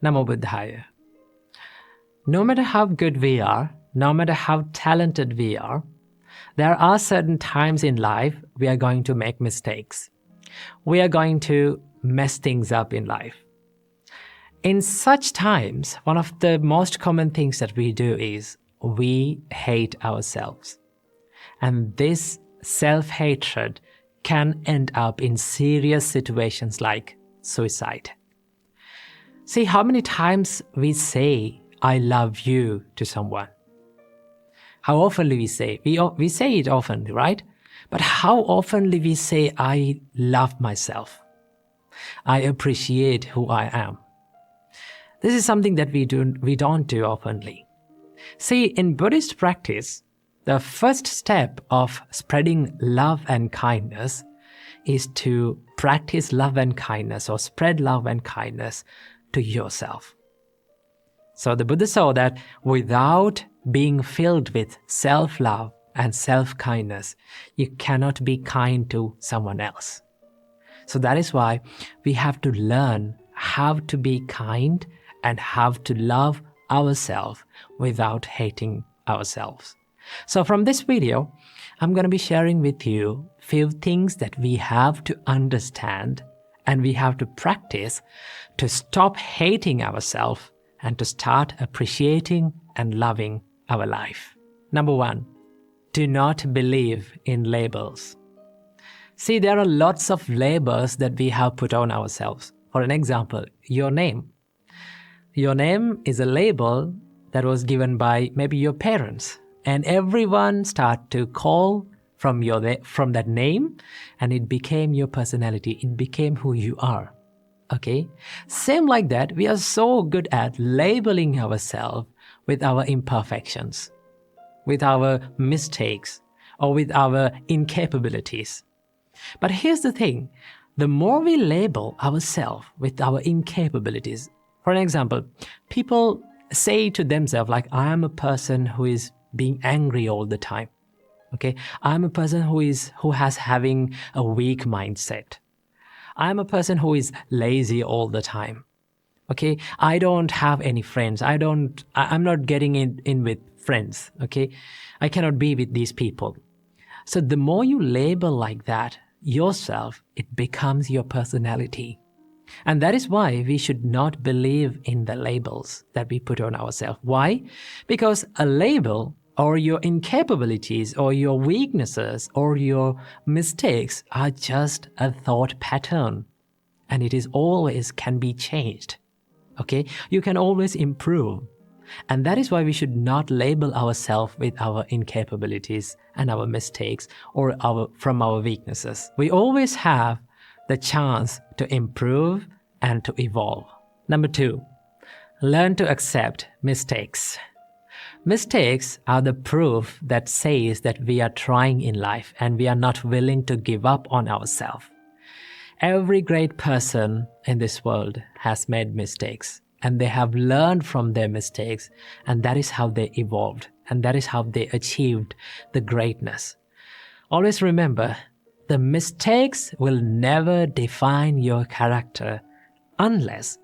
Namo Buddhaya. No matter how good we are, no matter how talented we are, there are certain times in life we are going to make mistakes. We are going to mess things up in life. In such times, one of the most common things that we do is we hate ourselves. And this self-hatred can end up in serious situations like suicide. See how many times we say, I love you to someone. How often we say, we say it often, right? But how often we say, I love myself. I appreciate who I am. This is something that we don't do openly. See, in Buddhist practice, the first step of spreading love and kindness is to practice love and kindness or spread love and kindness to yourself. So the Buddha saw that without being filled with self-love and self-kindness, you cannot be kind to someone else. So that is why we have to learn how to be kind and how to love ourselves without hating ourselves. So from this video, I'm going to be sharing with you a few things that we have to understand and we have to practice to stop hating ourselves and to start appreciating and loving our life. Number 1, do not believe in labels. See, there are lots of labels that we have put on ourselves. For an example, your name. Your name is a label that was given by maybe your parents, and everyone start to call from that name, and it became your personality. It became who you are. Okay? Same like that, we are so good at labeling ourselves with our imperfections, with our mistakes, or with our incapabilities. But here's the thing, the more we label ourselves with our incapabilities, for an example, people say to themselves like, I am a person who is being angry all the time. Okay, I'm a person who has having a weak mindset. I'm a person who is lazy all the time. Okay, I don't have any friends. I'm not getting in with friends. Okay, I cannot be with these people. So the more you label like that yourself, it becomes your personality. And that is why we should not believe in the labels that we put on ourselves. Why? Because a label or your incapabilities or your weaknesses or your mistakes are just a thought pattern. And it is always can be changed. Okay? You can always improve. And that is why we should not label ourselves with our incapabilities and our mistakes or from our weaknesses. We always have the chance to improve and to evolve. Number 2, learn to accept mistakes. Mistakes are the proof that says that we are trying in life and we are not willing to give up on ourselves. Every great person in this world has made mistakes and they have learned from their mistakes, and that is how they evolved and that is how they achieved the greatness. Always remember, the mistakes will never define your character unless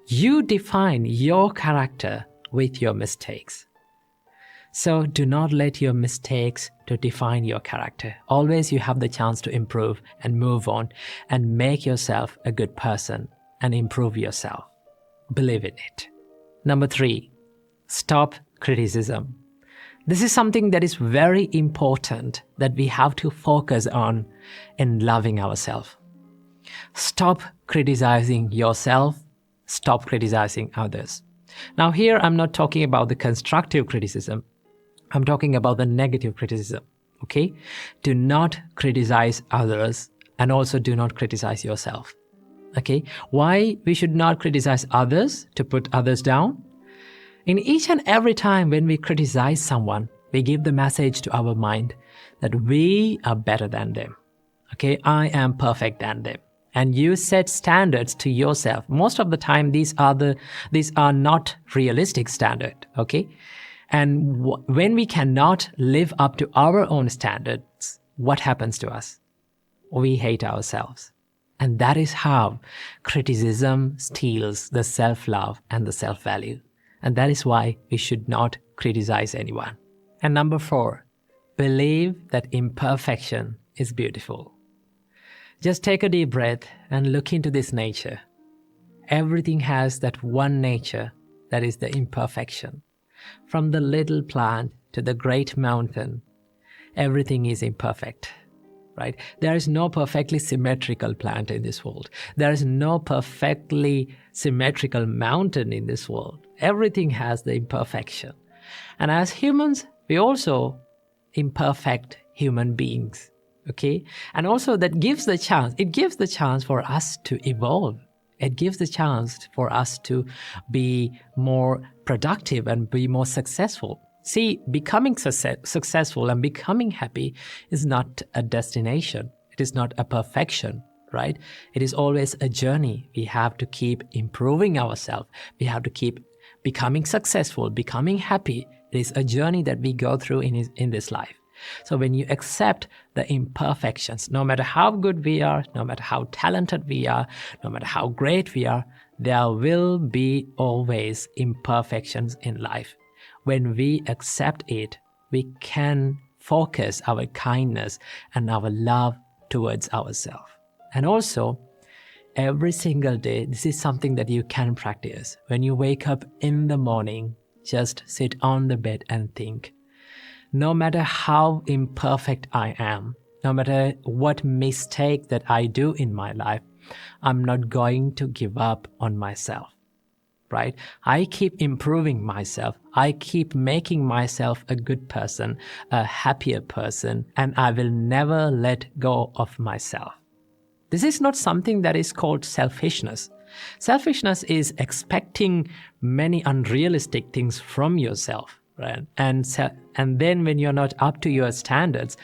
you define your character with your mistakes. So do not let your mistakes to define your character. Always you have the chance to improve and move on and make yourself a good person and improve yourself. Believe in it. Number 3, stop criticism. This is something that is very important that we have to focus on in loving ourselves. Stop criticizing yourself. Stop criticizing others. Now here I'm not talking about the constructive criticism. I'm talking about the negative criticism. Okay? Do not criticize others and also do not criticize yourself. Okay? Why we should not criticize others to put others down? In each and every time when we criticize someone, we give the message to our mind that we are better than them. Okay, I am perfect than them. And you set standards to yourself. Most of the time, these are not realistic standards. Okay, and when we cannot live up to our own standards, what happens to us? We hate ourselves. And that is how criticism steals the self-love and the self-value. And that is why we should not criticize anyone. And number 4, believe that imperfection is beautiful. Just take a deep breath and look into this nature. Everything has that one nature, that is the imperfection. From the little plant to the great mountain, everything is imperfect, right? There is no perfectly symmetrical plant in this world. There is no perfectly symmetrical mountain in this world. Everything has the imperfection. And as humans, we also imperfect human beings, okay? And also it gives the chance for us to evolve. It gives the chance for us to be more productive and be more successful. See, becoming successful and becoming happy is not a destination. It is not a perfection, right? It is always a journey. We have to keep improving ourselves. We have to keep becoming successful, becoming happy. It is a journey that we go through in this life. So when you accept the imperfections, no matter how good we are, no matter how talented we are, no matter how great we are, there will be always imperfections in life. When we accept it, we can focus our kindness and our love towards ourselves. And also, every single day, this is something that you can practice. When you wake up in the morning, just sit on the bed and think, no matter how imperfect I am, no matter what mistake that I do in my life, I'm not going to give up on myself, right? I keep improving myself. I keep making myself a good person, a happier person, and I will never let go of myself. This is not something that is called selfishness. Selfishness is expecting many unrealistic things from yourself, right? And then when you're not up to your standards,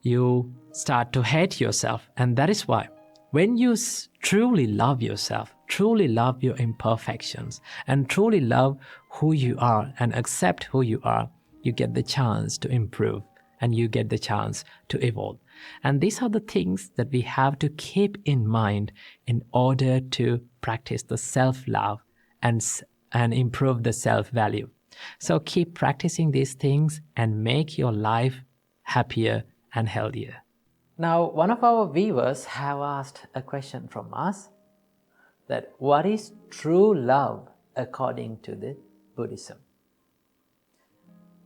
you start to hate yourself. And that is why when you truly love yourself, truly love your imperfections, and truly love who you are and accept who you are, you get the chance to improve and you get the chance to evolve. And these are the things that we have to keep in mind in order to practice the self-love and improve the self-value. So keep practicing these things and make your life happier and healthier. Now, one of our viewers have asked a question from us, that what is true love according to the Buddhism?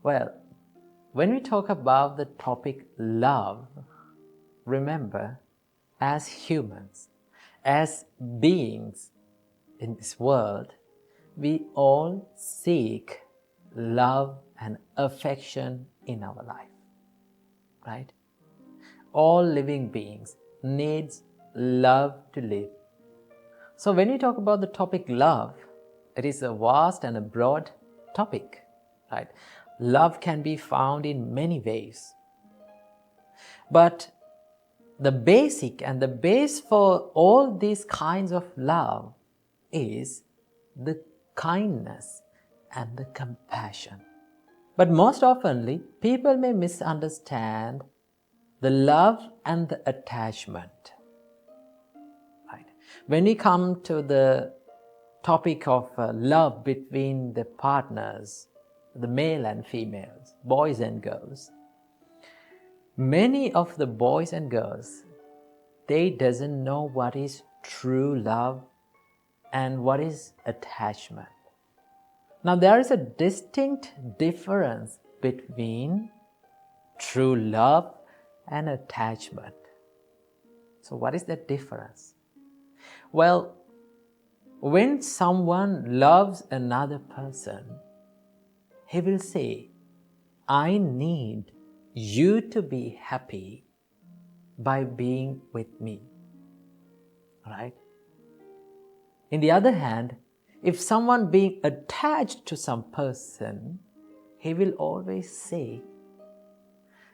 Well, when we talk about the topic love, remember, as humans, as beings in this world, we all seek love and affection in our life, right? All living beings needs love to live. So when we talk about the topic love, it is a vast and a broad topic, right? Love can be found in many ways. But the basic and the base for all these kinds of love is the kindness and the compassion. But most oftenly, people may misunderstand the love and the attachment. Right? When we come to the topic of love between the partners, the male and females, boys and girls, many of the boys and girls, they doesn't know what is true love and what is attachment. Now there is a distinct difference between true love and attachment. So what is that difference? Well, when someone loves another person, he will say, I need you to be happy by being with me, right? In the other hand, if someone being attached to some person, he will always say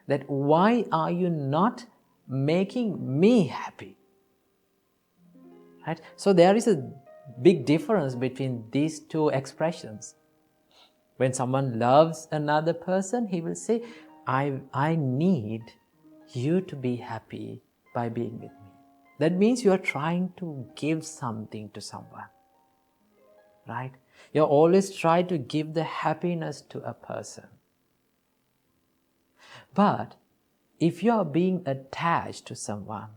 that why are you not making me happy? Right? So there is a big difference between these two expressions. When someone loves another person, he will say, I need you to be happy by being with me. That means you are trying to give something to someone, right? You always try to give the happiness to a person. But if you are being attached to someone,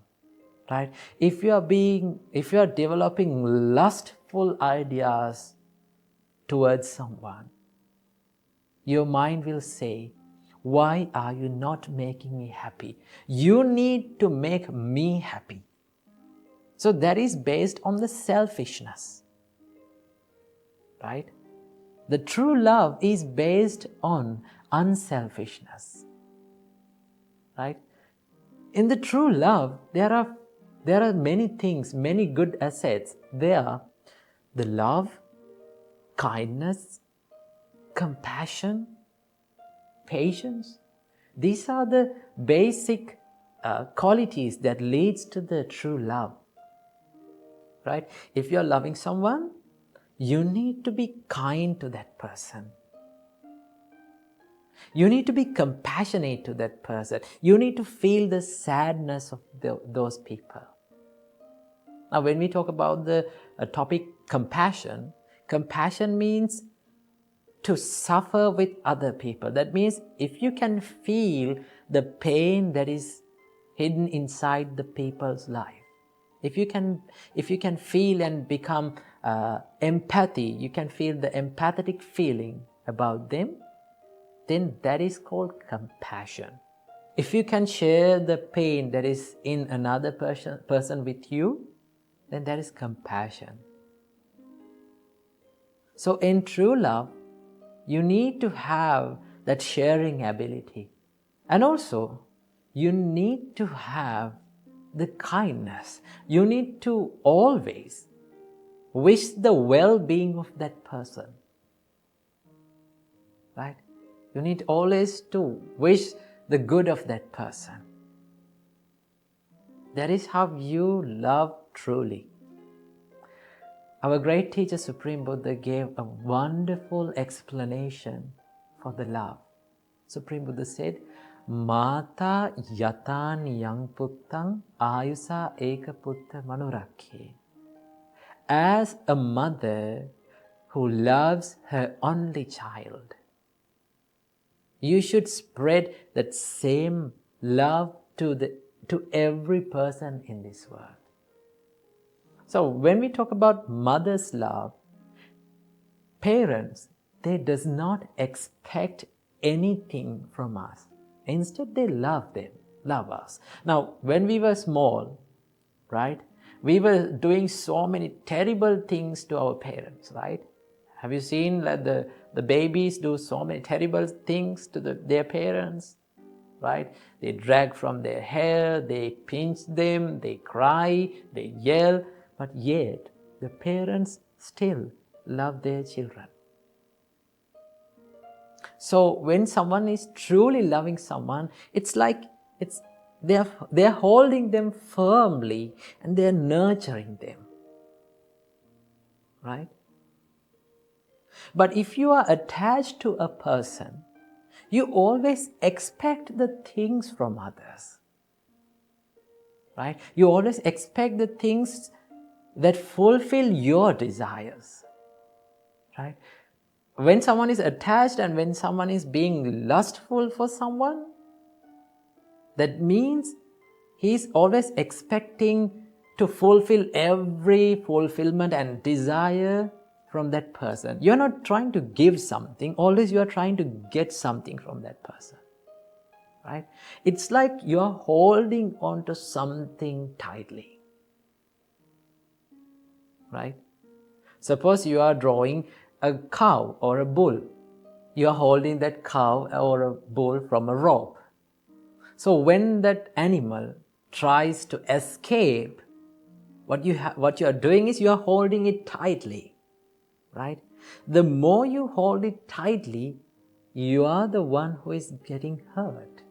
right? If you are developing lustful ideas towards someone, your mind will say, why are you not making me happy? You need to make me happy. So that is based on the selfishness, right? The true love is based on unselfishness, right? In the true love, there are many things, many good assets. There are the love, kindness, compassion, patience. These are the basic qualities that leads to the true love, right? If you're loving someone, you need to be kind to that person. You need to be compassionate to that person. You need to feel the sadness of those people. Now, when we talk about the topic compassion, compassion means to suffer with other people. That means if you can feel the pain that is hidden inside the people's life, if you can feel and become empathy, you can feel the empathetic feeling about them, then that is called compassion. If you can share the pain that is in another person with you, then that is compassion. So in true love, you need to have that sharing ability. And also, you need to have the kindness. You need to always wish the well-being of that person, right? You need always to wish the good of that person. That is how you love truly. Our great teacher Supreme Buddha gave a wonderful explanation for the love. Supreme Buddha said, Mata yatan yang puttang ayusa eka putta manurakhe. As a mother who loves her only child, you should spread that same love to every person in this world. So when we talk about mother's love, parents, they does not expect anything from us. Instead, they love us. Now, when we were small, right, we were doing so many terrible things to our parents, right? Have you seen that the babies do so many terrible things to their parents, right? They drag from their hair, they pinch them, they cry, they yell, but yet the parents still love their children. So when someone is truly loving someone, it's like they're holding them firmly and they're nurturing them, right? But if you are attached to a person, you always expect the things from others, right? You always expect the things that fulfill your desires, right? When someone is attached and when someone is being lustful for someone, that means he's always expecting to fulfill every fulfillment and desire from that person. You're not trying to give something, always you are trying to get something from that person, right? It's like you're holding on to something tightly, right? Suppose you are drawing a cow or a bull. You are holding that cow or a bull from a rope. So when that animal tries to escape, what you are doing is you are holding it tightly, right? The more you hold it tightly, you are the one who is getting hurt,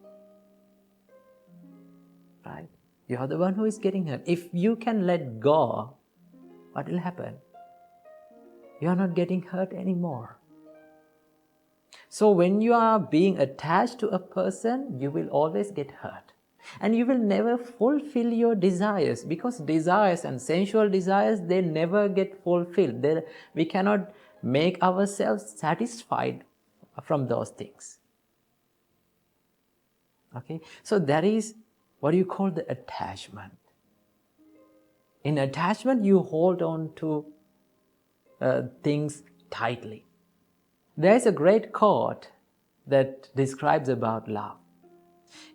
right? You are the one who is getting hurt. If you can let go, what will happen? You are not getting hurt anymore. So when you are being attached to a person, you will always get hurt. And you will never fulfill your desires, because desires and sensual desires, they never get fulfilled. We cannot make ourselves satisfied from those things. Okay, so that is what you call the attachment. In attachment, you hold on to things tightly. There is a great quote that describes about love.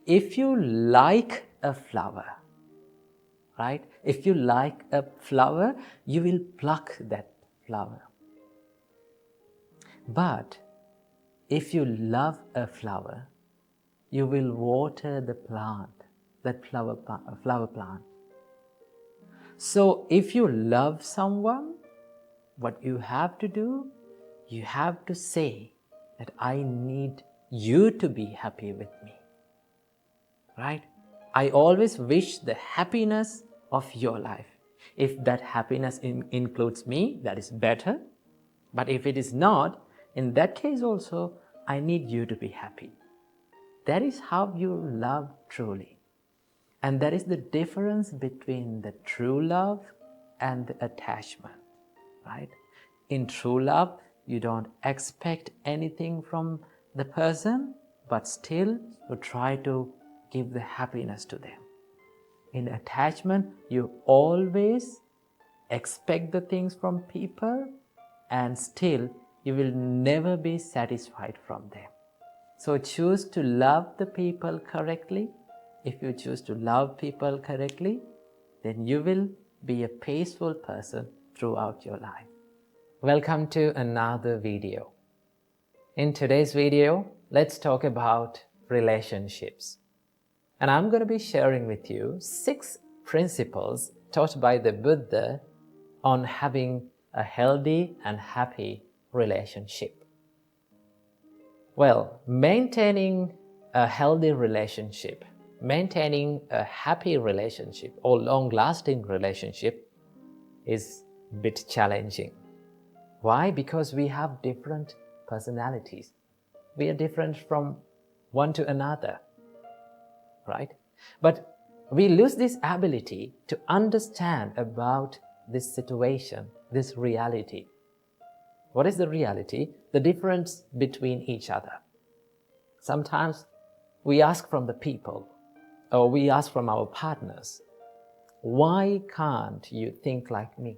If you like a flower, right? If you like a flower, you will pluck that flower. But if you love a flower, you will water the plant, that flower plant. So if you love someone, what you have to do, you have to say that I need you to be happy with me. Right? I always wish the happiness of your life. If that happiness includes me, that is better. But if it is not, in that case also, I need you to be happy. That is how you love truly. And that is the difference between the true love and the attachment. Right? In true love, you don't expect anything from the person, but still you try to give the happiness to them. In attachment, you always expect the things from people, and still you will never be satisfied from them. So choose to love the people correctly. If you choose to love people correctly, then you will be a peaceful person throughout your life. Welcome to another video. In today's video, let's talk about relationships. And I'm going to be sharing with you 6 principles taught by the Buddha on having a healthy and happy relationship. Well, maintaining a healthy relationship, maintaining a happy relationship or long-lasting relationship is a bit challenging. Why? Because we have different personalities. We are different from one to another. Right? But we lose this ability to understand about this situation, this reality. What is the reality? The difference between each other. Sometimes we ask from the people, or we ask from our partners, why can't you think like me?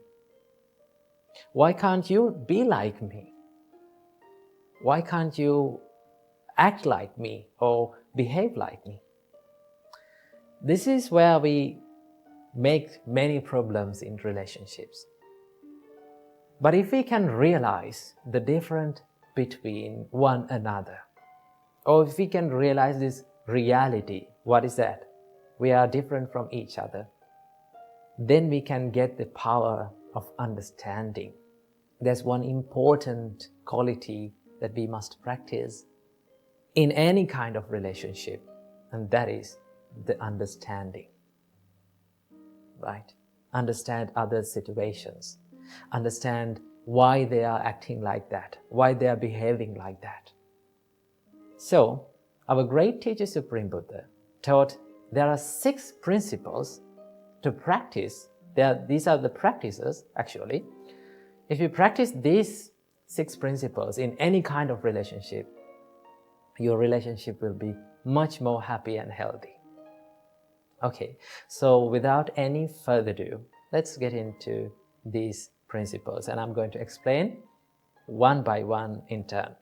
Why can't you be like me? Why can't you act like me or behave like me? This is where we make many problems in relationships. But if we can realize the difference between one another, or if we can realize this reality, what is that? We are different from each other, then we can get the power of understanding. There's one important quality that we must practice in any kind of relationship, and that is the understanding. Right? Understand others' situations. Understand why they are acting like that, why they are behaving like that. So, our great teacher Supreme Buddha taught there are 6 principles to practice. These are the practices, actually. If you practice these 6 principles in any kind of relationship, your relationship will be much more happy and healthy. Okay, so without any further ado, let's get into these principles, and I'm going to explain one by one in turn.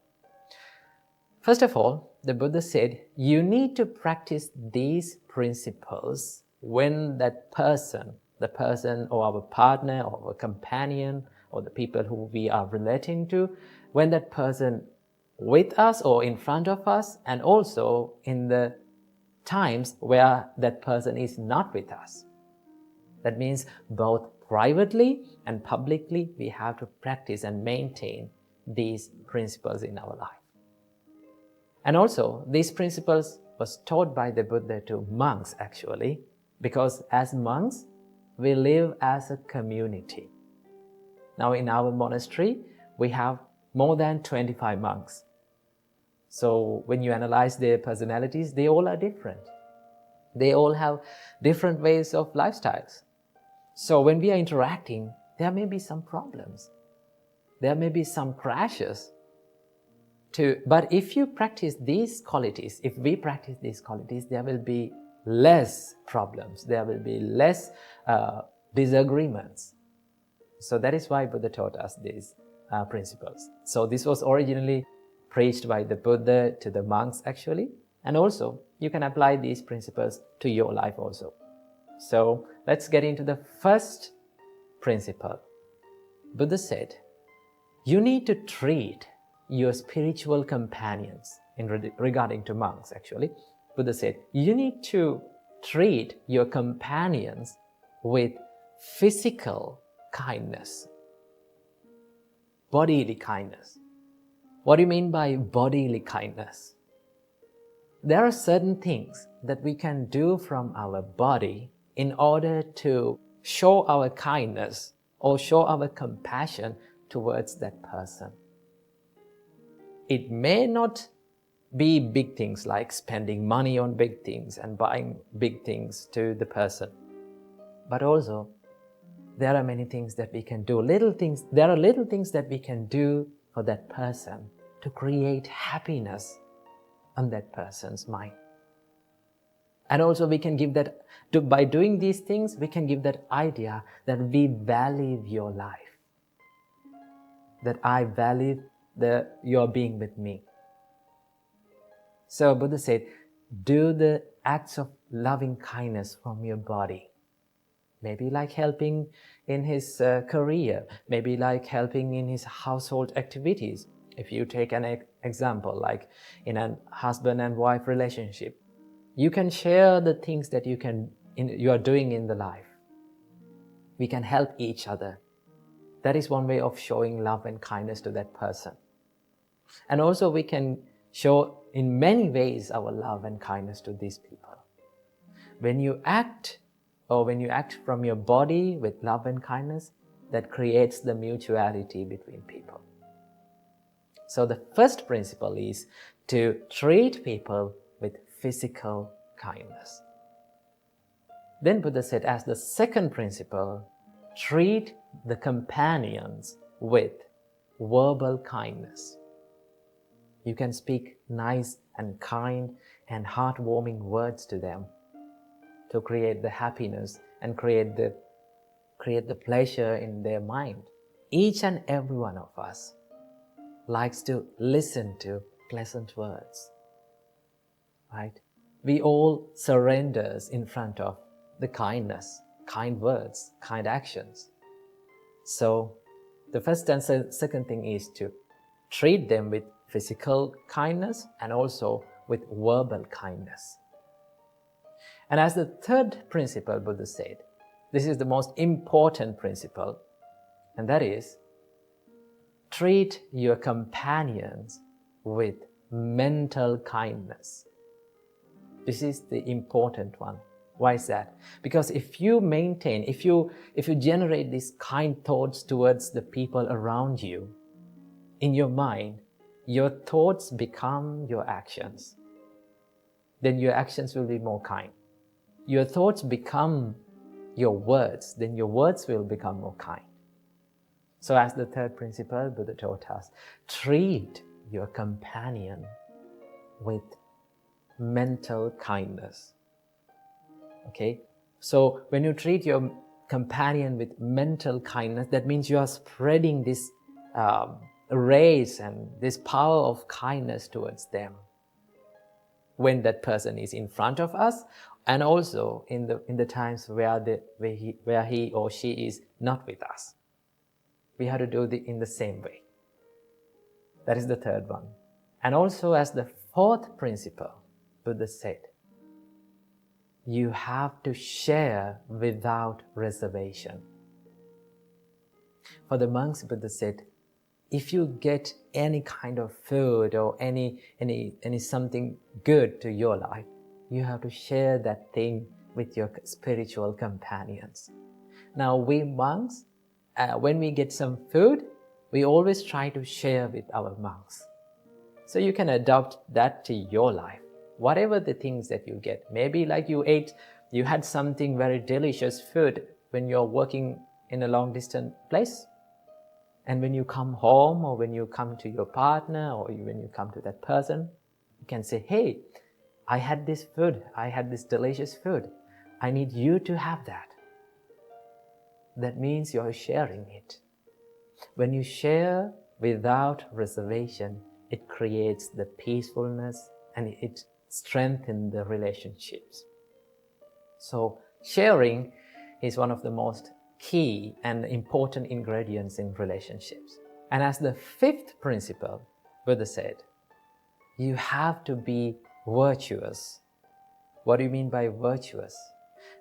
First of all, the Buddha said you need to practice these principles when that person, the person or our partner or our companion or the people who we are relating to, when that person with us or in front of us, and also in the times where that person is not with us. That means both privately and publicly we have to practice and maintain these principles in our life. And also, these principles was taught by the Buddha to monks actually, because as monks, we live as a community. Now in our monastery, we have more than 25 monks. So when you analyze their personalities, they all are different. They all have different ways of lifestyles. So when we are interacting, there may be some problems. There may be some crashes. But if you practice these qualities, if we practice these qualities, there will be less problems. There will be less disagreements. So that is why Buddha taught us these principles. So this was originally preached by the Buddha to the monks actually. And also, you can apply these principles to your life also. So let's get into the first principle. Buddha said, you need to treat your spiritual companions, regarding to monks actually. Buddha said, you need to treat your companions with physical kindness, bodily kindness. What do you mean by bodily kindness? There are certain things that we can do from our body in order to show our kindness or show our compassion towards that person. It may not be big things like spending money on big things and buying big things to the person, but also there are many things that we can do. There are little things that we can do for that person to create happiness on that person's mind. And also we can give that, by doing these things, we can give that idea that we value your life, that I value your being with me. So Buddha said, do the acts of loving kindness from your body. Maybe like helping in his career, maybe like helping in his household activities. If you take an example, like in a husband and wife relationship, you can share the things that you are doing in the life. We can help each other. That is one way of showing love and kindness to that person. And also we can show in many ways our love and kindness to these people. When you act from your body with love and kindness, that creates the mutuality between people. So the first principle is to treat people with physical kindness. Then Buddha said, as the second principle, treat the companions with verbal kindness. You can speak nice and kind and heartwarming words to them to create the happiness and create the pleasure in their mind. Each and every one of us likes to listen to pleasant words, right? We all surrender in front of the kindness, kind words, kind actions. So the first and second thing is to treat them with physical kindness and also with verbal kindness. And as the third principle, Buddha said, this is the most important principle, and that is, treat your companions with mental kindness. This is the important one. Why is that? Because if you generate these kind thoughts towards the people around you, in your mind, your thoughts become your actions. Then your actions will be more kind. Your thoughts become your words, then your words will become more kind. So as the third principle, Buddha taught us, treat your companion with mental kindness. Okay? So when you treat your companion with mental kindness, that means you are spreading this rays and this power of kindness towards them when that person is in front of us, and also in the times where he or she is not with us. We have to do it in the same way. That is the third one. And also as the fourth principle, Buddha said, you have to share without reservation. For the monks, Buddha said, if you get any kind of food or any something good to your life, you have to share that thing with your spiritual companions. Now we monks, when we get some food, we always try to share with our monks. So you can adopt that to your life. whatever the things that you get. Maybe like you had something very delicious food when you're working in a long distance place. And when you come home, or when you come to your partner, or when you come to that person, you can say, hey, I had this food, I had this delicious food. I need you to have that. That means you're sharing it. When you share without reservation, it creates the peacefulness and it strengthens the relationships. So sharing is one of the most key and important ingredients in relationships. And as the fifth principle, Buddha said, you have to be virtuous. What do you mean by virtuous?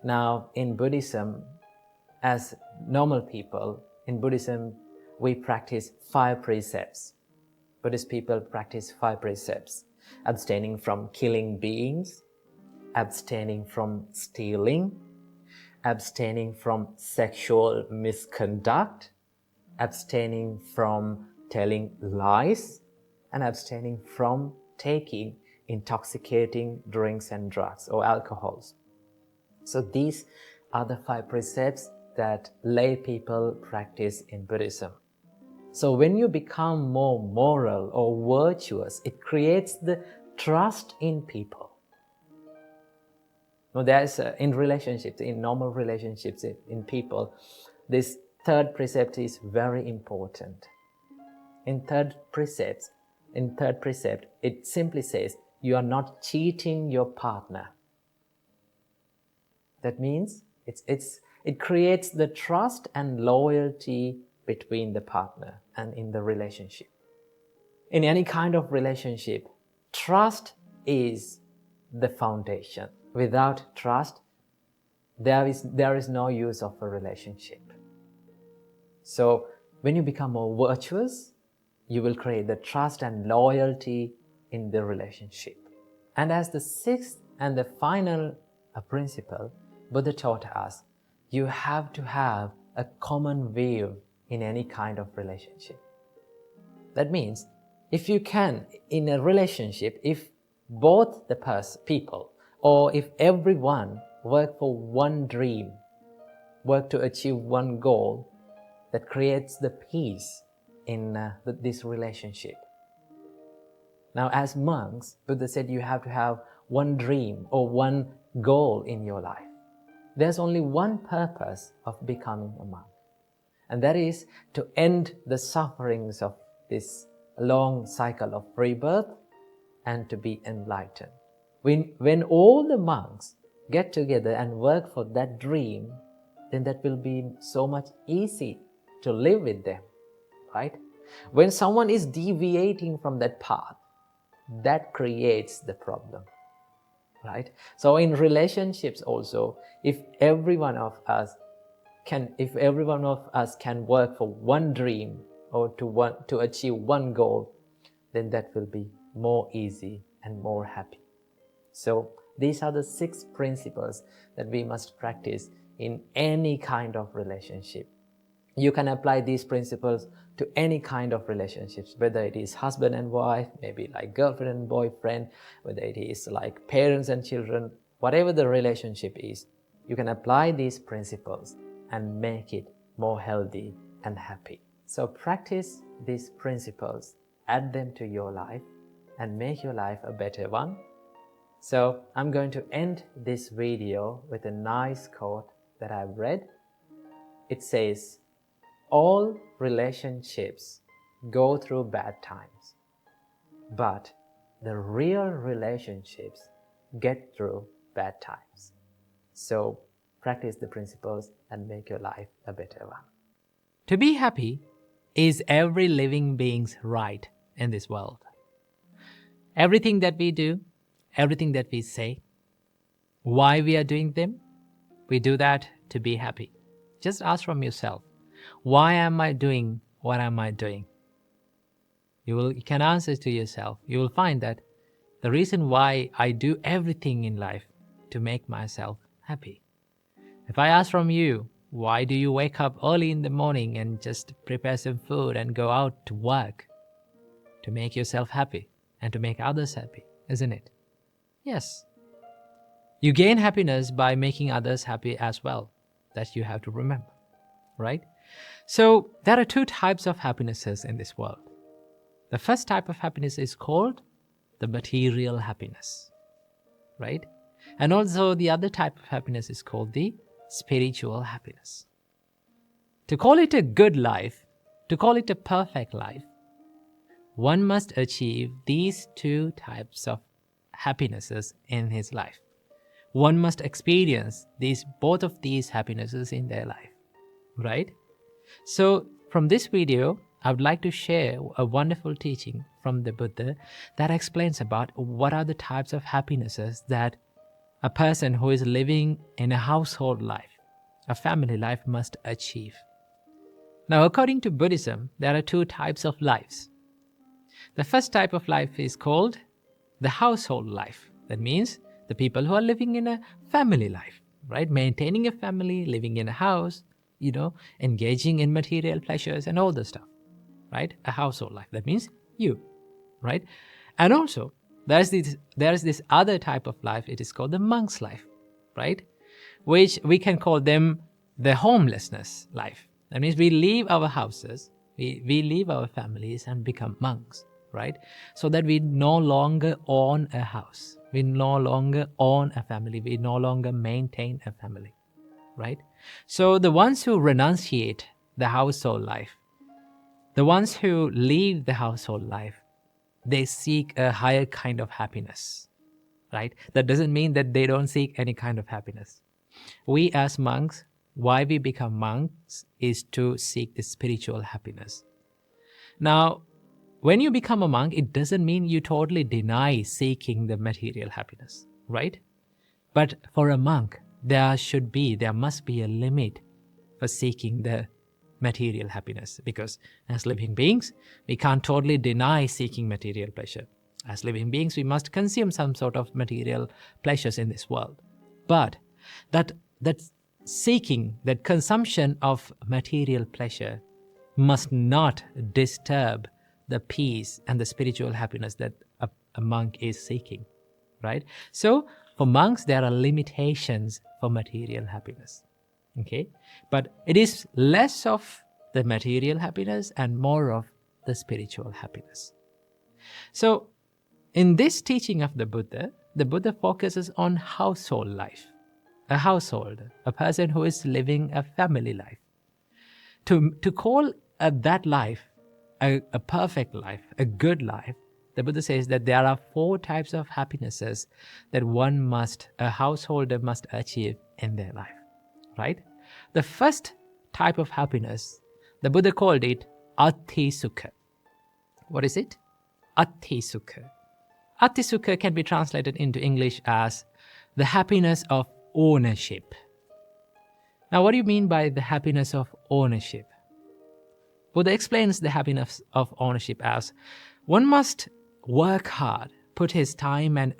Now, in Buddhism, as normal people, in Buddhism, we practice 5 precepts. Buddhist people practice 5 precepts: abstaining from killing beings, abstaining from stealing, abstaining from sexual misconduct, abstaining from telling lies, and abstaining from taking intoxicating drinks and drugs or alcohols. So these are the 5 precepts that lay people practice in Buddhism. So when you become more moral or virtuous, it creates the trust in people. Now there's in relationships, in normal relationships, in people, this third precept is very important. In third precept, it simply says, you are not cheating your partner. That means it creates the trust and loyalty between the partner and in the relationship. In any kind of relationship, trust is the foundation. Without trust, there is no use of a relationship. So when you become more virtuous, you will create the trust and loyalty in the relationship. And as the sixth and the final principle, Buddha taught us, you have to have a common view in any kind of relationship. That means, if you can, in a relationship, if both the people, or if everyone work for one dream, work to achieve one goal, that creates the peace in this relationship. Now, as monks, Buddha said you have to have one dream or one goal in your life. There's only one purpose of becoming a monk, and that is to end the sufferings of this long cycle of rebirth and to be enlightened. When all the monks get together and work for that dream, then that will be so much easy to live with them, right? When someone is deviating from that path, that creates the problem, right? So in relationships also, if every one of us can work for one dream or to achieve one goal, then that will be more easy and more happy. So these are the 6 principles that we must practice in any kind of relationship. You can apply these principles to any kind of relationships, whether it is husband and wife, maybe like girlfriend and boyfriend, whether it is like parents and children, whatever the relationship is, you can apply these principles and make it more healthy and happy. So practice these principles, add them to your life, and make your life a better one. So I'm going to end this video with a nice quote that I've read. It says, all relationships go through bad times, but the real relationships get through bad times. So practice the principles and make your life a better one. To be happy is every living being's right in this world. Everything that we do, everything that we say, why we are doing them, we do that to be happy. Just ask from yourself, why am I doing what am I doing? You can answer to yourself. You will find that the reason why I do everything in life to make myself happy. If I ask from you, why do you wake up early in the morning and just prepare some food and go out to work? To make yourself happy and to make others happy, isn't it? Yes. You gain happiness by making others happy as well. That you have to remember, right? So there are two types of happinesses in this world. The first type of happiness is called the material happiness, right? And also the other type of happiness is called the spiritual happiness. To call it a good life, to call it a perfect life, one must achieve these two types of happinesses in his life. One must experience both of these happinesses in their life, right? So from this video, I would like to share a wonderful teaching from the Buddha that explains about what are the types of happinesses that a person who is living in a household life, a family life, must achieve. Now, according to Buddhism, there are two types of lives. The first type of life is called the household life. That means the people who are living in a family life, right? Maintaining a family, living in a house, engaging in material pleasures and all the stuff, right? A household life. That means you, right? And also, there is this other type of life. It is called the monk's life, right? Which we can call them the homelessness life. That means we leave our houses, we leave our families and become monks, right? So that we no longer own a house. We no longer own a family. We no longer maintain a family, right? So the ones who renunciate the household life, the ones who leave the household life, they seek a higher kind of happiness, right? That doesn't mean that they don't seek any kind of happiness. We as monks, why we become monks is to seek the spiritual happiness. Now, when you become a monk, it doesn't mean you totally deny seeking the material happiness, right? But for a monk, there must be a limit for seeking the material happiness, because as living beings, we can't totally deny seeking material pleasure. As living beings, we must consume some sort of material pleasures in this world. But that seeking, that consumption of material pleasure must not disturb the peace and the spiritual happiness that a monk is seeking, right? So for monks, there are limitations for material happiness, okay? But it is less of the material happiness and more of the spiritual happiness. So in this teaching of the Buddha focuses on household life, a person who is living a family life. To call that life a perfect life, a good life, the Buddha says that there are 4 types of happinesses that a householder must achieve in their life, right? The first type of happiness, the Buddha called it Ati Sukha. What is it? Ati Sukha. Ati Sukha can be translated into English as the happiness of ownership. Now, what do you mean by the happiness of ownership? Buddha explains the happiness of ownership as one must work hard, put his time and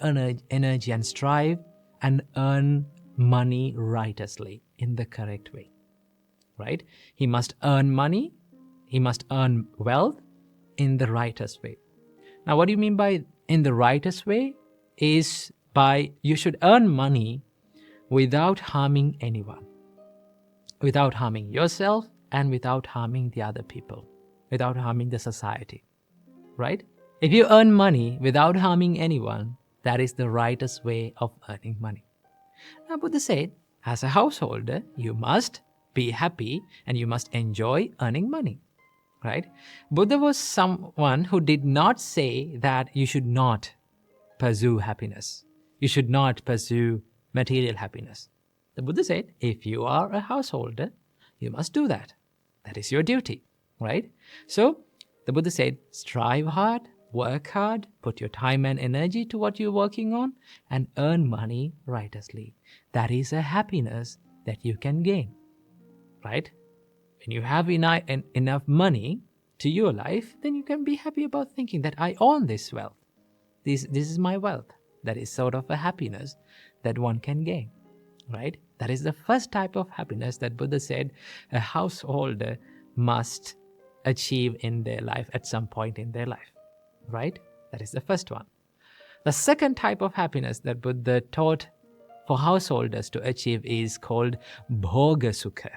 energy and strive and earn money righteously in the correct way, right? He must earn money, he must earn wealth in the righteous way. Now, what do you mean by in the righteous way? Is by you should earn money without harming anyone, without harming yourself and without harming the other people, without harming the society, right? If you earn money without harming anyone, that is the righteous way of earning money. Now, Buddha said, as a householder, you must be happy and you must enjoy earning money, right? Buddha was someone who did not say that you should not pursue happiness. You should not pursue material happiness. The Buddha said, if you are a householder, you must do that. That is your duty, right? So the Buddha said, strive hard, work hard, put your time and energy to what you're working on, and earn money righteously. That is a happiness that you can gain, right? When you have enough money to your life, then you can be happy about thinking that I own this wealth. This is my wealth. That is sort of a happiness that one can gain, right? That is the first type of happiness that Buddha said a householder must achieve in their life at some point in their life, right? That is the first one. The second type of happiness that Buddha taught for householders to achieve is called bhoga sukha.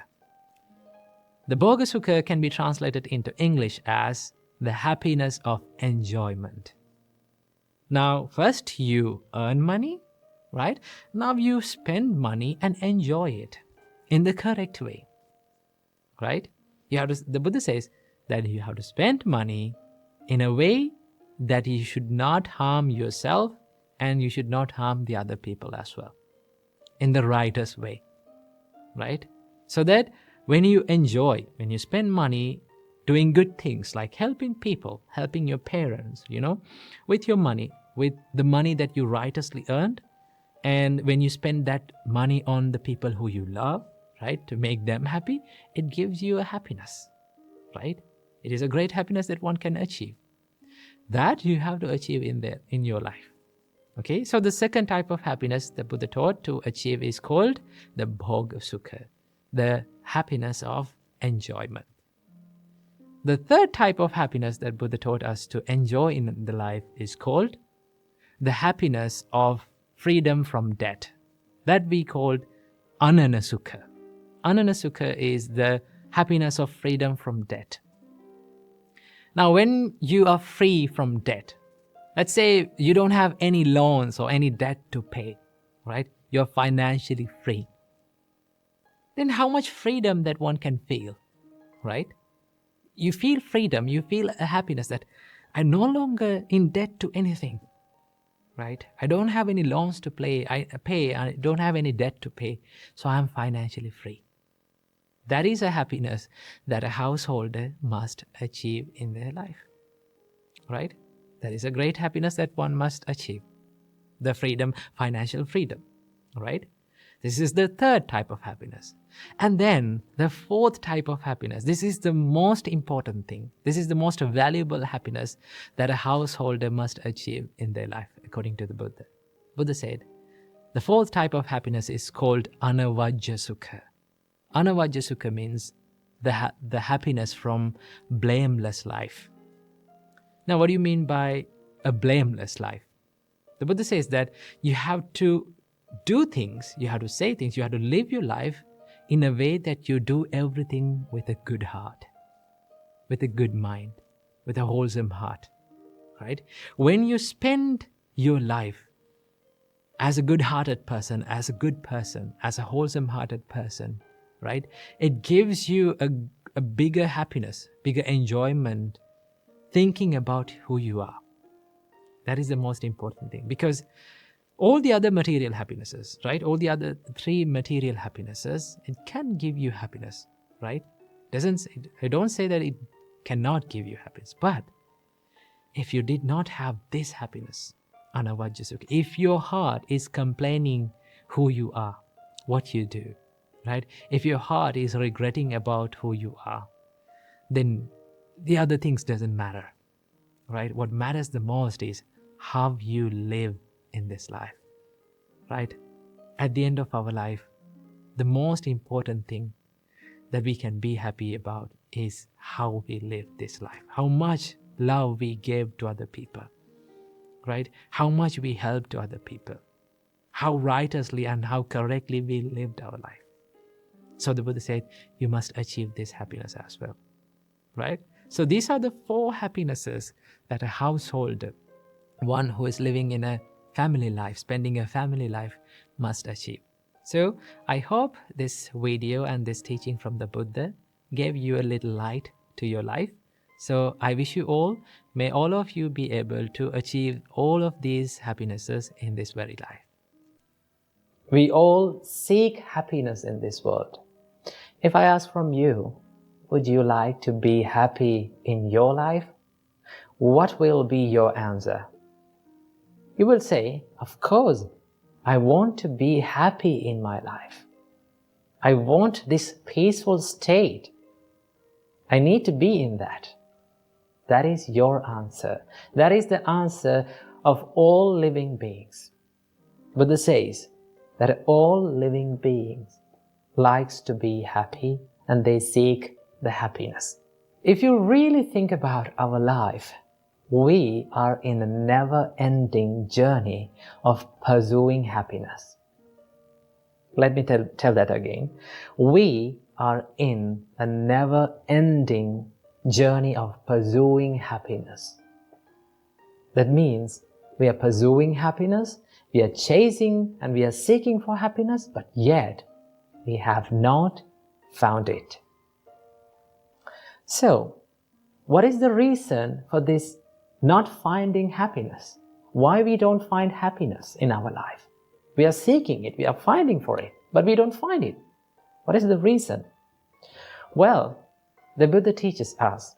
The bhoga sukha can be translated into English as the happiness of enjoyment. Now, first you earn money, right? Now you spend money and enjoy it in the correct way, right? The Buddha says that you have to spend money in a way that you should not harm yourself and you should not harm the other people as well, in the righteous way, right? So that when you spend money doing good things like helping people, helping your parents, with your money, with the money that you righteously earned, and when you spend that money on the people who you love, right, to make them happy, it gives you a happiness, right? It is a great happiness that one can achieve. That you have to achieve in your life. Okay, so the second type of happiness the Buddha taught to achieve is called the bhoga sukha, the happiness of enjoyment. The third type of happiness that Buddha taught us to enjoy in the life is called the happiness of freedom from debt. That we called ananasukha. Ananasukha is the happiness of freedom from debt. Now, when you are free from debt, let's say you don't have any loans or any debt to pay, right? You're financially free. Then how much freedom that one can feel, right? You feel freedom, you feel a happiness that I'm no longer in debt to anything, right? I don't have any loans to pay, I don't have any debt to pay, so I'm financially free. That is a happiness that a householder must achieve in their life, right? That is a great happiness that one must achieve. The freedom, financial freedom, right? This is the third type of happiness. And then the fourth type of happiness, this is the most important thing. This is the most valuable happiness that a householder must achieve in their life, according to the Buddha. Buddha said, the fourth type of happiness is called anavajja sukha. Anavajja sukha means the happiness from blameless life. Now, what do you mean by a blameless life? The Buddha says that you have to do things, you have to say things, you have to live your life in a way that you do everything with a good heart, with a good mind, with a wholesome heart, right? When you spend your life as a good-hearted person, as a good person, as a wholesome-hearted person, right? It gives you a bigger happiness, bigger enjoyment, thinking about who you are. That is the most important thing, because all the other material happinesses, right? All the other three material happinesses, it can give you happiness, right? I don't say that it cannot give you happiness, but if you did not have this happiness, anavajja sukha, if your heart is complaining who you are, what you do, right? If your heart is regretting about who you are, then the other things doesn't matter, right? What matters the most is how you live in this life, right? At the end of our life, the most important thing that we can be happy about is how we live this life, how much love we gave to other people, right? How much we helped to other people, how righteously and how correctly we lived our life. So the Buddha said, you must achieve this happiness as well, right? So these are the four happinesses that a householder, one who is living in a family life, spending a family life, must achieve. So I hope this video and this teaching from the Buddha gave you a little light to your life. So I wish you all, may all of you be able to achieve all of these happinesses in this very life. We all seek happiness in this world. If I ask from you, would you like to be happy in your life? What will be your answer? You will say, of course, I want to be happy in my life. I want this peaceful state. I need to be in that. That is your answer. That is the answer of all living beings. Buddha says that all living beings likes to be happy and they seek the happiness. If you really think about our life, we are in a never-ending journey of pursuing happiness. Let me tell that again. We are in a never-ending journey of pursuing happiness. That means we are pursuing happiness, we are chasing and we are seeking for happiness, but yet we have not found it. So, what is the reason for this not finding happiness? Why we don't find happiness in our life? We are seeking it, we are finding for it, but we don't find it. What is the reason? Well, the Buddha teaches us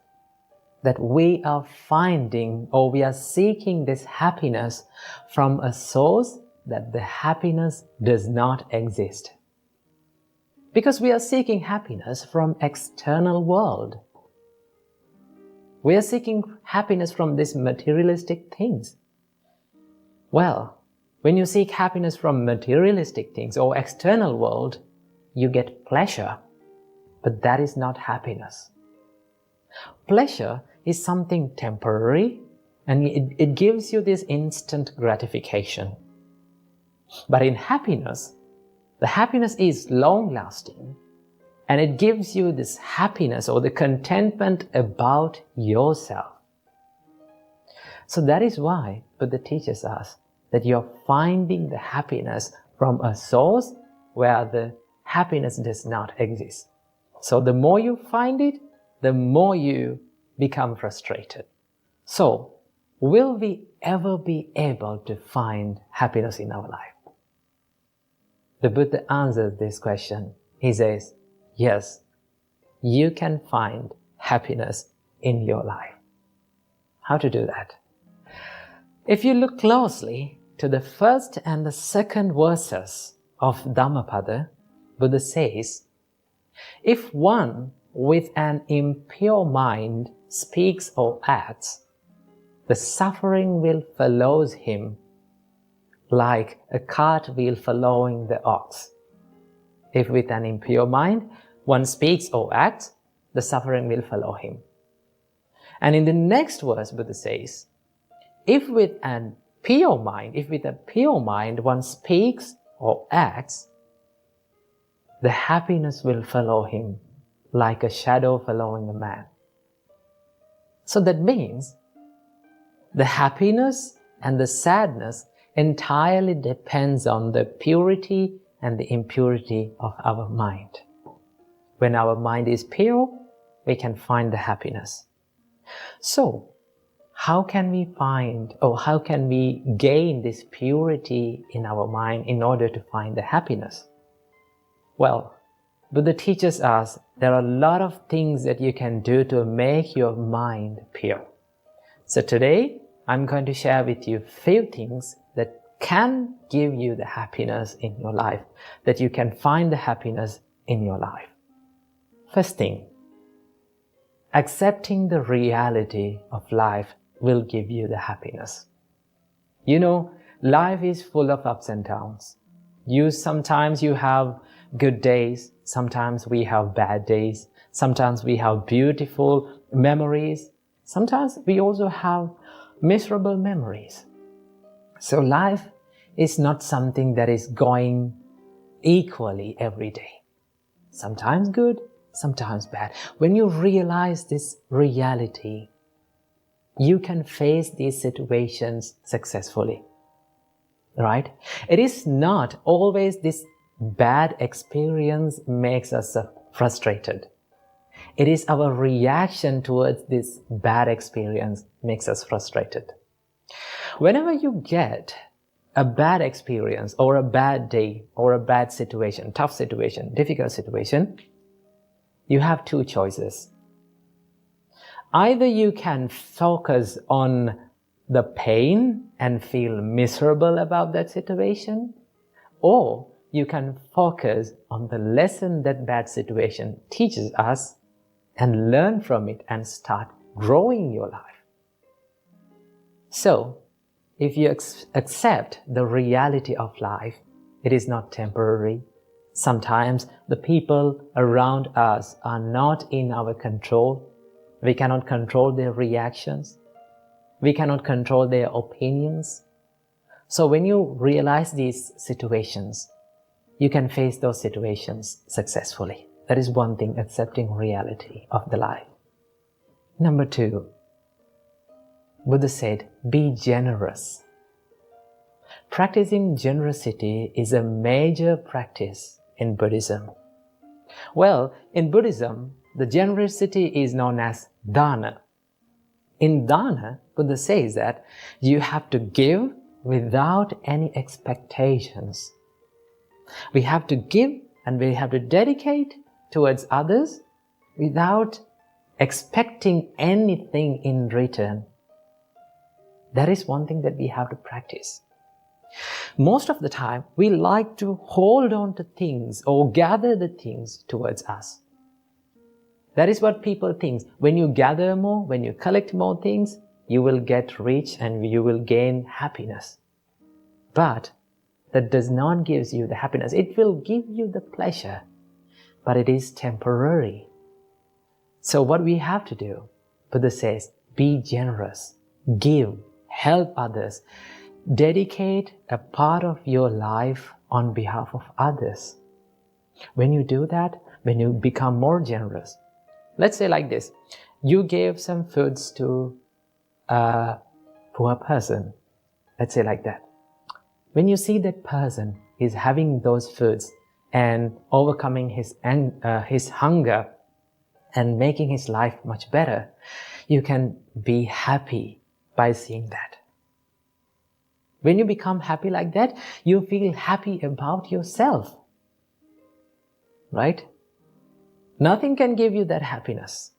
that we are finding or we are seeking this happiness from a source that the happiness does not exist. Because we are seeking happiness from external world. We are seeking happiness from these materialistic things. Well, when you seek happiness from materialistic things or external world, you get pleasure, but that is not happiness. Pleasure is something temporary and it gives you this instant gratification. But in happiness, the happiness is long-lasting and it gives you this happiness or the contentment about yourself. So that is why Buddha teaches us that you're finding the happiness from a source where the happiness does not exist. So the more you find it, the more you become frustrated. So, will we ever be able to find happiness in our life? The Buddha answers this question. He says, yes, you can find happiness in your life. How to do that? If you look closely to the first and the second verses of Dhammapada, Buddha says, if one with an impure mind speaks or acts, the suffering will follow him like a cart wheel following the ox. If with an impure mind one speaks or acts, the suffering will follow him. And in the next verse, Buddha says, if with a pure mind one speaks or acts, the happiness will follow him like a shadow following a man. So that means the happiness and the sadness entirely depends on the purity and the impurity of our mind. When our mind is pure, we can find the happiness. So, how can we gain this purity in our mind in order to find the happiness? Well, Buddha teaches us there are a lot of things that you can do to make your mind pure. So today, I'm going to share with you a few things that can give you the happiness in your life, that you can find the happiness in your life. First thing, accepting the reality of life will give you the happiness. You know, life is full of ups and downs. Sometimes you have good days, sometimes we have bad days, sometimes we have beautiful memories, sometimes we also have miserable memories. So life is not something that is going equally every day. Sometimes good, sometimes bad. When you realize this reality, you can face these situations successfully. Right? It is not always this bad experience makes us frustrated. It is our reaction towards this bad experience makes us frustrated. Whenever you get a bad experience or a bad day or a bad situation, tough situation, difficult situation, you have two choices. Either you can focus on the pain and feel miserable about that situation, or you can focus on the lesson that bad situation teaches us and learn from it and start growing your life. So, if you accept the reality of life, it is not temporary. Sometimes the people around us are not in our control. We cannot control their reactions. We cannot control their opinions. So when you realize these situations, you can face those situations successfully. That is one thing, accepting reality of the life. Number 2, Buddha said, be generous. Practicing generosity is a major practice in Buddhism. Well, in Buddhism, the generosity is known as dana. In dana, Buddha says that you have to give without any expectations. We have to give and we have to dedicate towards others without expecting anything in return. That is one thing that we have to practice. Most of the time, we like to hold on to things or gather the things towards us. That is what people think. When you gather more, when you collect more things, you will get rich and you will gain happiness. But that does not give you the happiness. It will give you the pleasure, but it is temporary. So what we have to do, Buddha says, be generous, give, help others, dedicate a part of your life on behalf of others. When you do that, when you become more generous, let's say like this, you gave some foods to a poor person, let's say like that. When you see that person is having those foods and overcoming his hunger and making his life much better, you can be happy by seeing that. When you become happy like that, you feel happy about yourself, right? Nothing can give you that happiness.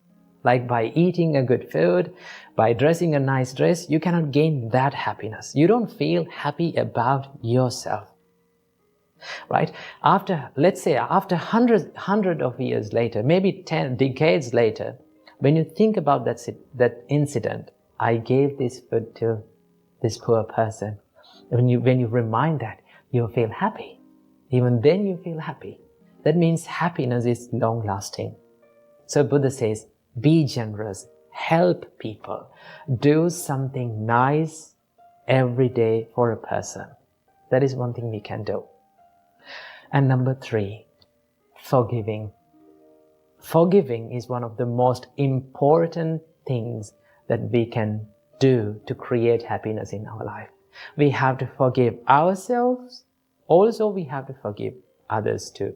Like by eating a good food, by dressing a nice dress, you cannot gain that happiness. You don't feel happy about yourself, right? Let's say after hundred of years later, maybe 10 decades later, when you think about that incident, I gave this food to this poor person. When you remind that, you feel happy. Even then you feel happy. That means happiness is long-lasting. So Buddha says, be generous, help people, do something nice every day for a person. That is one thing we can do. And number 3, forgiving. Forgiving is one of the most important things that we can do to create happiness in our life. We have to forgive ourselves. Also, we have to forgive others too.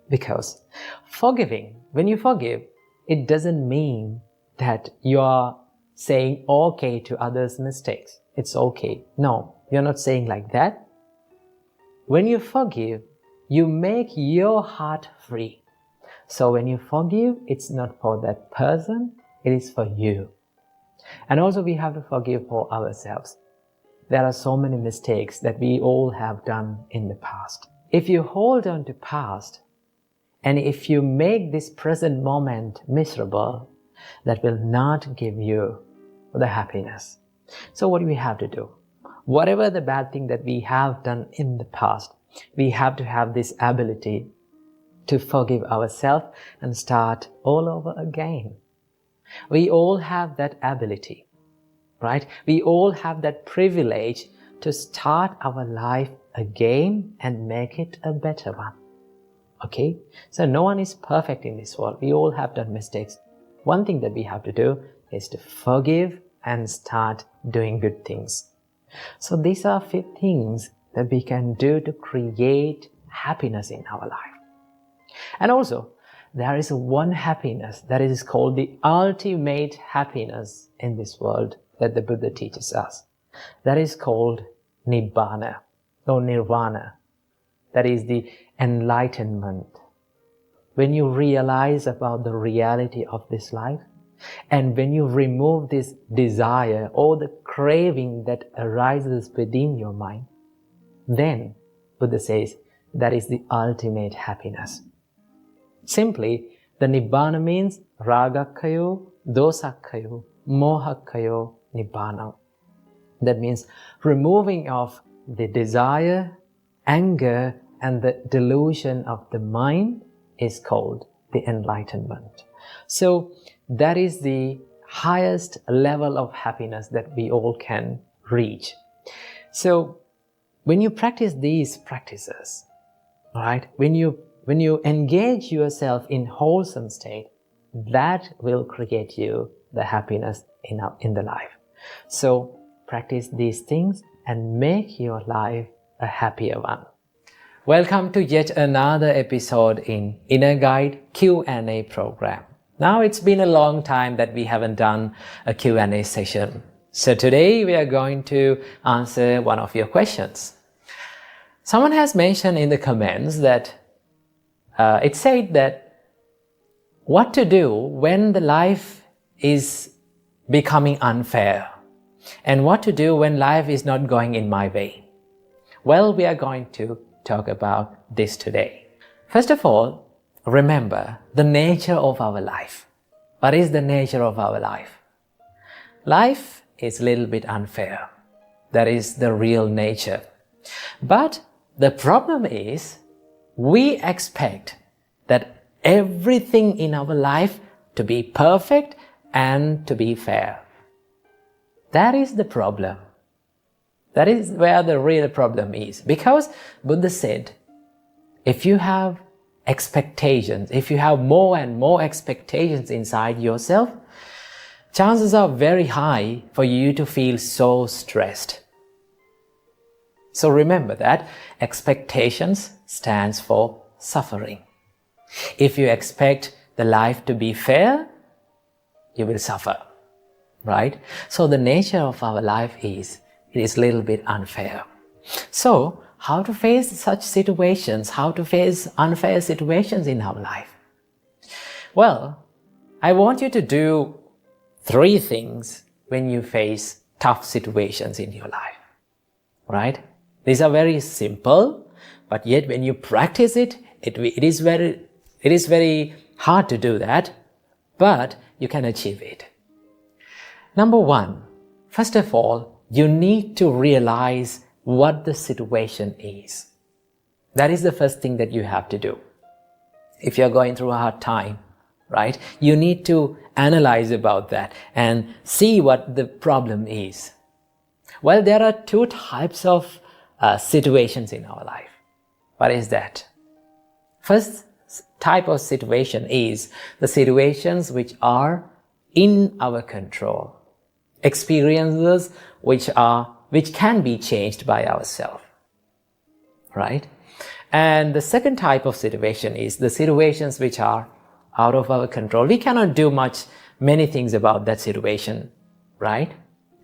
Because forgiving, when you forgive, it doesn't mean that you are saying okay to others' mistakes. It's okay. No, you're not saying like that. When you forgive, you make your heart free. So when you forgive, it's not for that person, it is for you. And also we have to forgive for ourselves. There are so many mistakes that we all have done in the past. If you hold on to past, and if you make this present moment miserable, that will not give you the happiness. So what do we have to do? Whatever the bad thing that we have done in the past, we have to have this ability to forgive ourselves and start all over again. We all have that ability, right? We all have that privilege to start our life again and make it a better one. Okay? So no one is perfect in this world. We all have done mistakes. One thing that we have to do is to forgive and start doing good things. So these are 5 things that we can do to create happiness in our life. And also, there is one happiness that is called the ultimate happiness in this world that the Buddha teaches us. That is called Nibbana or Nirvana. That is the enlightenment. When you realize about the reality of this life, and when you remove this desire or the craving that arises within your mind, then Buddha says that is the ultimate happiness. Simply, the Nibbana means Ragakkayo, Dosakkayo, Mohakkayo, Nibbana. That means removing of the desire, anger, and the delusion of the mind is called the enlightenment. So that is the highest level of happiness that we all can reach. So when you practice these practices, right, when you engage yourself in wholesome state, that will create you the happiness in the life. So practice these things and make your life a happier one. Welcome to yet another episode in Inner Guide Q&A program. Now it's been a long time that we haven't done a Q&A session. So today we are going to answer one of your questions. Someone has mentioned in the comments that it said that what to do when the life is becoming unfair and what to do when life is not going in my way. Well, we are going to talk about this today. First of all, remember the nature of our life. What is the nature of our life? Life is a little bit unfair. That is the real nature. But the problem is we expect that everything in our life to be perfect and to be fair. That is the problem. That is where the real problem is. Because Buddha said, if you have expectations, if you have more and more expectations inside yourself, chances are very high for you to feel so stressed. So remember that expectations stands for suffering. If you expect the life to be fair, you will suffer, right? So the nature of our life is, it is a little bit unfair. So how to face such situations, how to face unfair situations in our life? Well, I want you to do 3 things when you face tough situations in your life, right? These are very simple, but yet when you practice it, it is very hard to do that, but you can achieve it. Number 1, first of all, you need to realize what the situation is. That is the first thing that you have to do. If you're going through a hard time, right, you need to analyze about that and see what the problem is. Well, there are 2 types of situations in our life. What is that? First type of situation is the situations which are in our control. Experiences which can be changed by ourselves, right? And the second type of situation is the situations which are out of our control. We cannot do many things about that situation, right?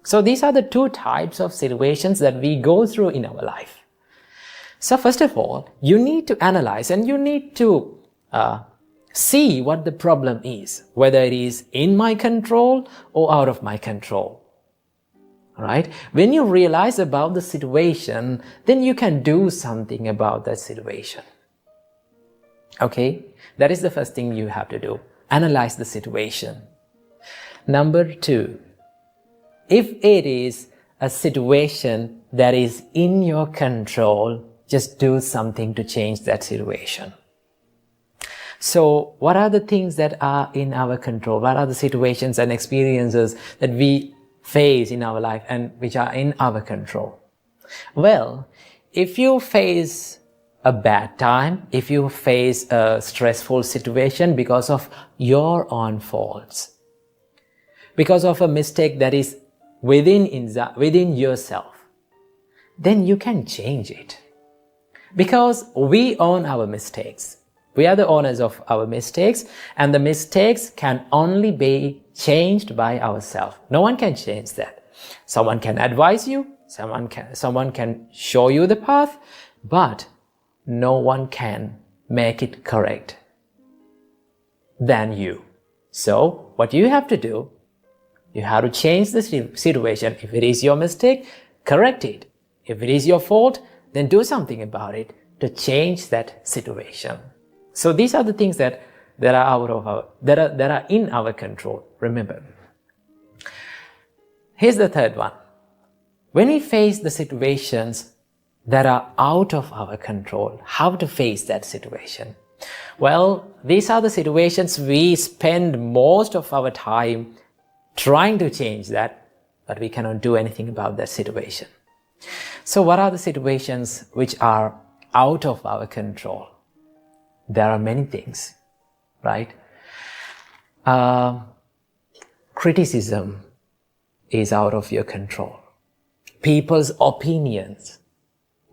So these are the 2 types of situations that we go through in our life. So first of all, you need to analyze and you need to see what the problem is, whether it is in my control or out of my control. Right? When you realize about the situation, then you can do something about that situation. Okay? That is the first thing you have to do. Analyze the situation. Number 2, if it is a situation that is in your control, just do something to change that situation. So what are the things that are in our control? What are the situations and experiences that we face in our life and which are in our control? Well, if you face a bad time, if you face a stressful situation because of your own faults, because of a mistake that is within yourself, then you can change it. Because we own our mistakes. We are the owners of our mistakes, and the mistakes can only be changed by ourselves. No one can change that. Someone can advise you, someone can show you the path, but no one can make it correct than you. So what you have to do, you have to change the situation. If it is your mistake, correct it. If it is your fault, then do something about it to change that situation. So these are the things that are in our control. Remember. Here's the third one. When we face the situations that are out of our control, how to face that situation? Well, these are the situations we spend most of our time trying to change that, but we cannot do anything about that situation. So what are the situations which are out of our control? There are many things, right? Criticism is out of your control. People's opinions,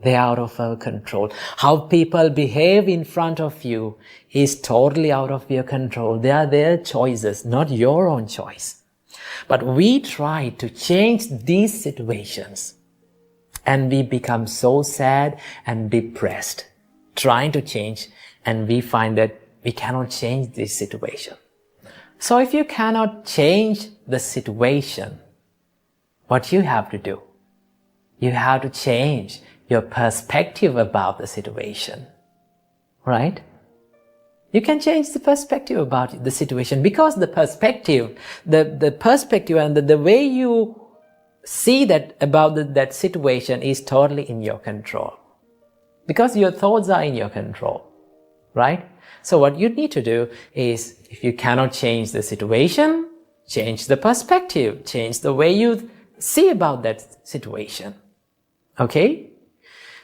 they're out of our control. How people behave in front of you is totally out of your control. They are their choices, not your own choice. But we try to change these situations and we become so sad and depressed trying to change, and we find that we cannot change this situation. So if you cannot change the situation, what you have to do? You have to change your perspective about the situation, right? You can change the perspective about the situation, because the perspective, the perspective and the way you see that about that situation is totally in your control. Because your thoughts are in your control, right? So what you need to do is, if you cannot change the situation, change the perspective, change the way you see about that situation. Okay?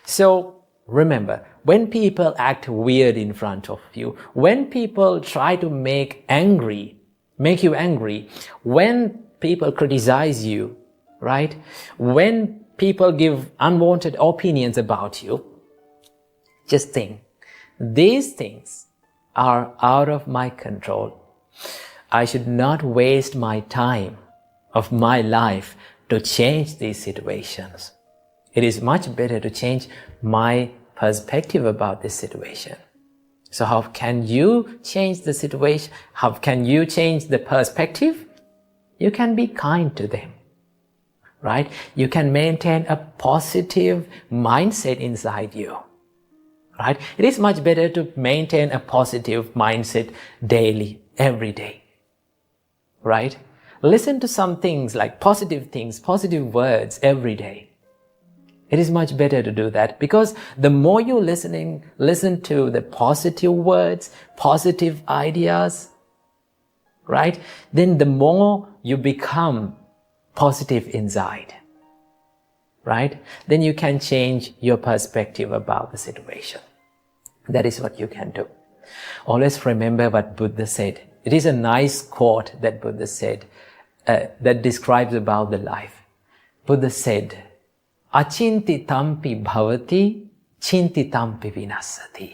So remember, when people act weird in front of you, when people try to make you angry, when people criticize you, right? When people give unwanted opinions about you, just think, these things are out of my control. I should not waste my time of my life to change these situations. It is much better to change my perspective about this situation. So how can you change the situation? How can you change the perspective? You can be kind to them, right? You can maintain a positive mindset inside you, right? It is much better to maintain a positive mindset daily, every day, right? Listen to some things like positive things, positive words every day. It is much better to do that, because the more you listen to the positive words, positive ideas, right? Then the more you become positive inside, right? Then you can change your perspective about the situation. That is what you can do. Always remember what Buddha said. It is a nice quote that Buddha said that describes about the life. Buddha said, "Achinti tampi bhavati, chinti tampi vinasati."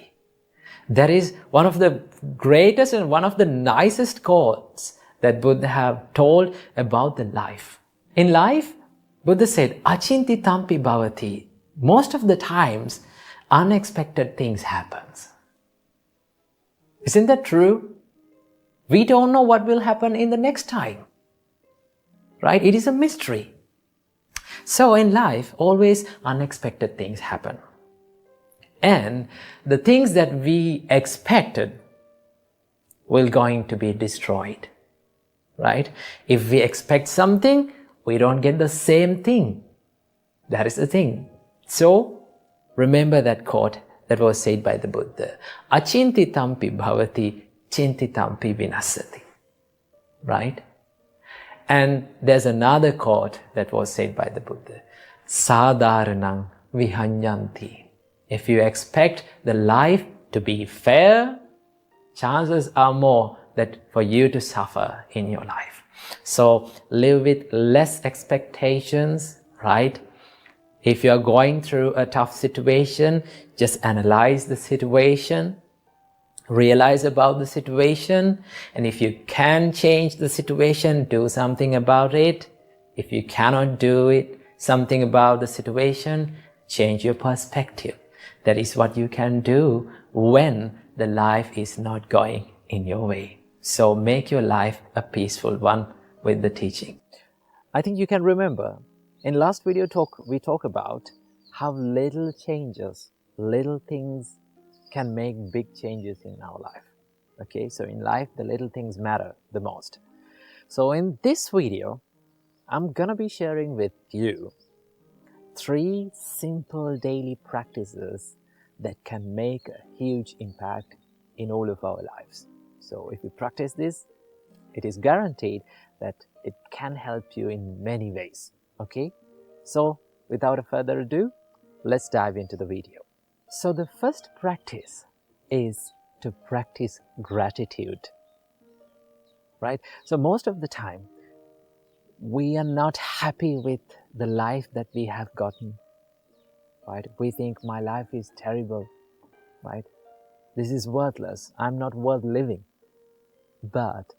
That is one of the greatest and one of the nicest quotes that Buddha have told about the life. In life, Buddha said, "Achinti tampi bhavati." Most of the times, unexpected things happen. Isn't that true? We don't know what will happen in the next time, right? It is a mystery. So in life, always unexpected things happen. And the things that we expected will going to be destroyed, right? If we expect something, we don't get the same thing. That is the thing. So remember that quote that was said by the Buddha. Achinti tampi bhavati, chinti tampi vinasati. Right? And there's another quote that was said by the Buddha. Sadharanang vihanyanti. If you expect the life to be fair, chances are more that for you to suffer in your life. So live with less expectations, right? If you're going through a tough situation, just analyze the situation, realize about the situation, and if you can change the situation, do something about it. If you cannot do something about the situation, change your perspective. That is what you can do when the life is not going in your way. So make your life a peaceful one with the teaching. I think you can remember, in last video we talk about how little changes, little things can make big changes in our life. Okay, so in life, the little things matter the most. So in this video, I'm gonna be sharing with you 3 simple daily practices that can make a huge impact in all of our lives. So if we practice this, it is guaranteed that It can help you in many ways, okay? So, without further ado, let's dive into the video. So the first practice is to practice gratitude, right? So most of the time, we are not happy with the life that we have gotten, right? We think my life is terrible, right? This is worthless. I'm not worth living. But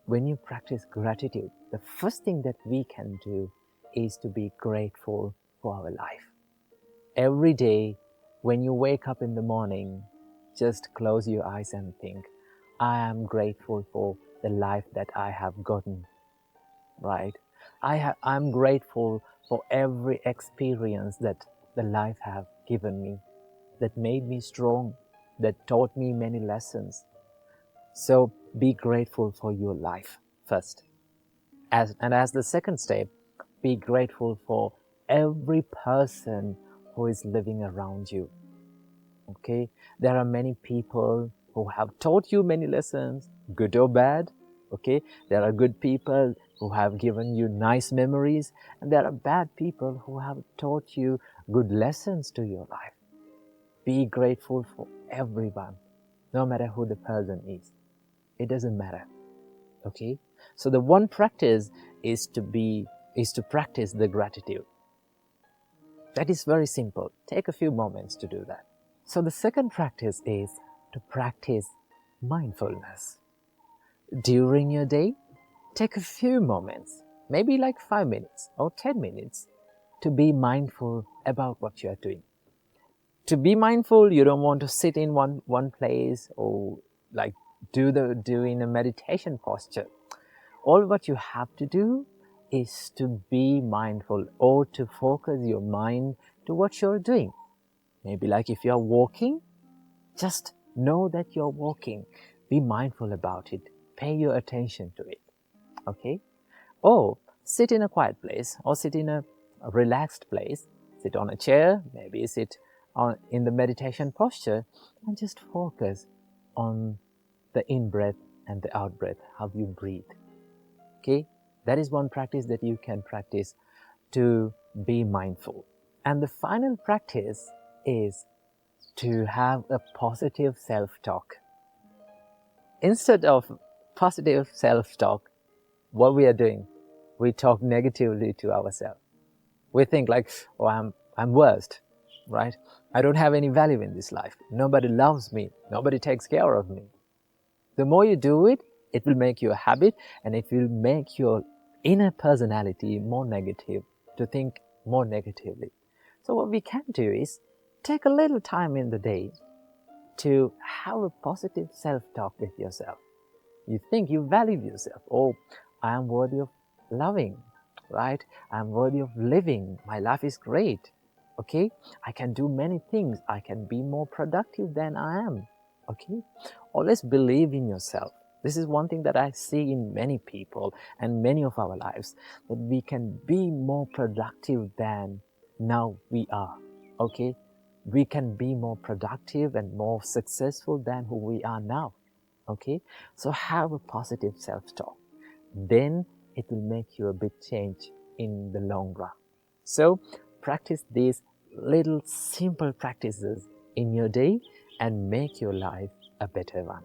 when you practice gratitude, the first thing that we can do is to be grateful for our life. Every day, when you wake up in the morning, just close your eyes and think, I am grateful for the life that I have gotten, right? I'm grateful for every experience that the life have given me, that made me strong, that taught me many lessons. So be grateful for your life first. As the second step, be grateful for every person who is living around you. Okay? There are many people who have taught you many lessons, good or bad. Okay? There are good people who have given you nice memories, and there are bad people who have taught you good lessons to your life. Be grateful for everyone, no matter who the person is. It doesn't matter. Okay? So the one practice is to practice the gratitude. That is very simple. Take a few moments to do that. So the second practice is to practice mindfulness. During your day, take a few moments, maybe like 5 minutes or 10 minutes, to be mindful about what you are doing. To be mindful, you don't want to sit in one place or like do in a meditation posture. All what you have to do is to be mindful or to focus your mind to what you're doing. Maybe like if you're walking, just know that you're walking. Be mindful about it. Pay your attention to it. Okay? Or sit in a quiet place or sit in a relaxed place. Sit on a chair, maybe sit in the meditation posture, and just focus on the in-breath and the out-breath, how you breathe. Okay? That is one practice that you can practice to be mindful. And the final practice is to have a positive self-talk. Instead of positive self-talk, what we are doing, we talk negatively to ourselves. We think like, oh, I'm worst, right? I don't have any value in this life. Nobody loves me. Nobody takes care of me. The more you do it, it will make you a habit, and it will make your inner personality more negative, to think more negatively. So what we can do is take a little time in the day to have a positive self-talk with yourself. You think you value yourself. Oh, I am worthy of loving, right? I am worthy of living. My life is great. Okay? I can do many things. I can be more productive than I am. Okay? Always believe in yourself. This is one thing that I see in many people and many of our lives, that we can be more productive than now we are. Okay? We can be more productive and more successful than who we are now. Okay? So have a positive self-talk. Then it will make you a big change in the long run. So practice these little simple practices in your day and make your life a better one.